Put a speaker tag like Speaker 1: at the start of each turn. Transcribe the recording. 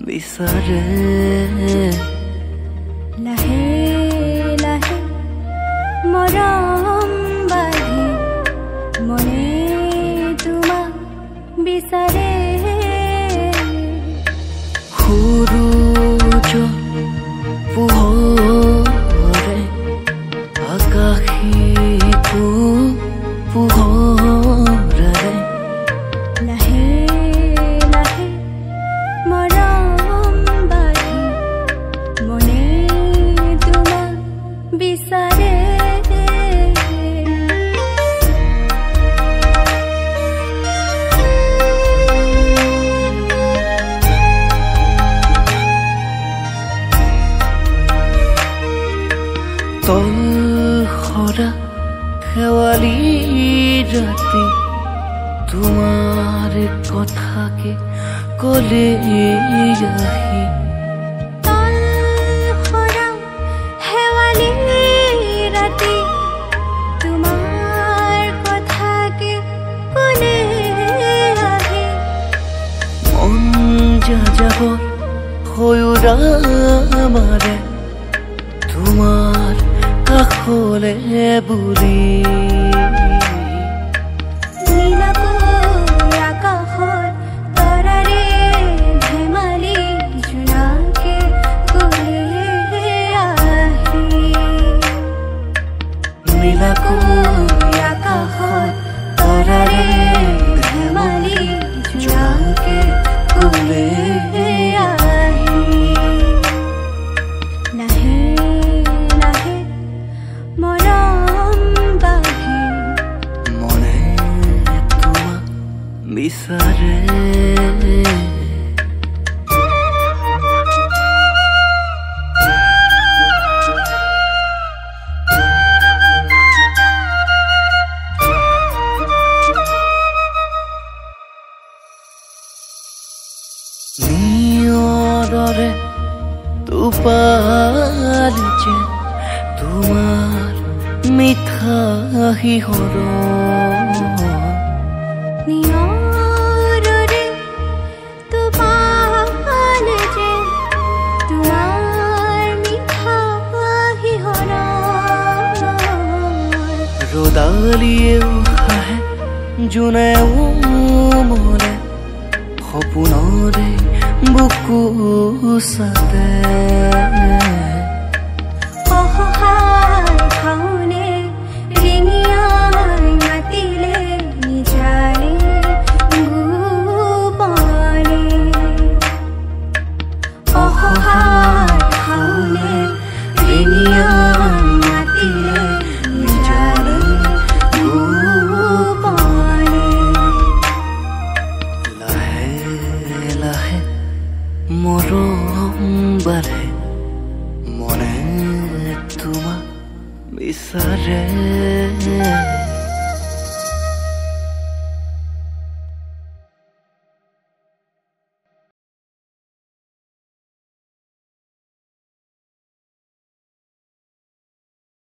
Speaker 1: বিচাৰে
Speaker 2: লাহে লাহে মৰম বাঢ়ে মনে তোমাক বিচাৰে
Speaker 1: সূৰুজ পোহৰে আকাশীকো পোহৰে
Speaker 2: লাহে লাহে মৰম বাঢ়ে মনে তোমাক বিচাৰে
Speaker 1: তলসৰা শেৱালি ৰাতি তোমাৰ কথাকে ক'লে আহি
Speaker 2: তলসৰা শেৱালি ৰাতি তোমাৰ কথাকে ক'লে আহি
Speaker 1: মন যাযাবৰ হৈৰা মাৰে তোমাৰ কাষলে বুলি
Speaker 2: নীলাকৈ আকাশৰ তৰাৰে ধেমালি জোনাকে ক'লে আহি নীলাকৈ আকাশৰ তৰাৰে ধেমালি জোনাকে ক'লে আহি লাহে লাহে মৰম বাঢ়ে
Speaker 1: মনে তোমাক বিচাৰে নিয়ৰৰে টোপাল যে তোমাৰ মিঠা শিহৰ
Speaker 2: নিয়ৰৰে টোপাল যে তোমাৰ মিঠা শিহৰ
Speaker 1: ৰ'দালিয়েও হাঁহে জোনেও মৰে সপোনৰে বুকু চাতে
Speaker 2: অসহায় ভাওনে ৰিঙিয়াই মাতিলে নিজানে গোপনে অসহায় ভাওনে ৰিঙিয়াই মাতিলে নিজানে গোপনে
Speaker 1: লাহে লাহে মৰম বাঢ়ে মনে তোমাক বিচাৰে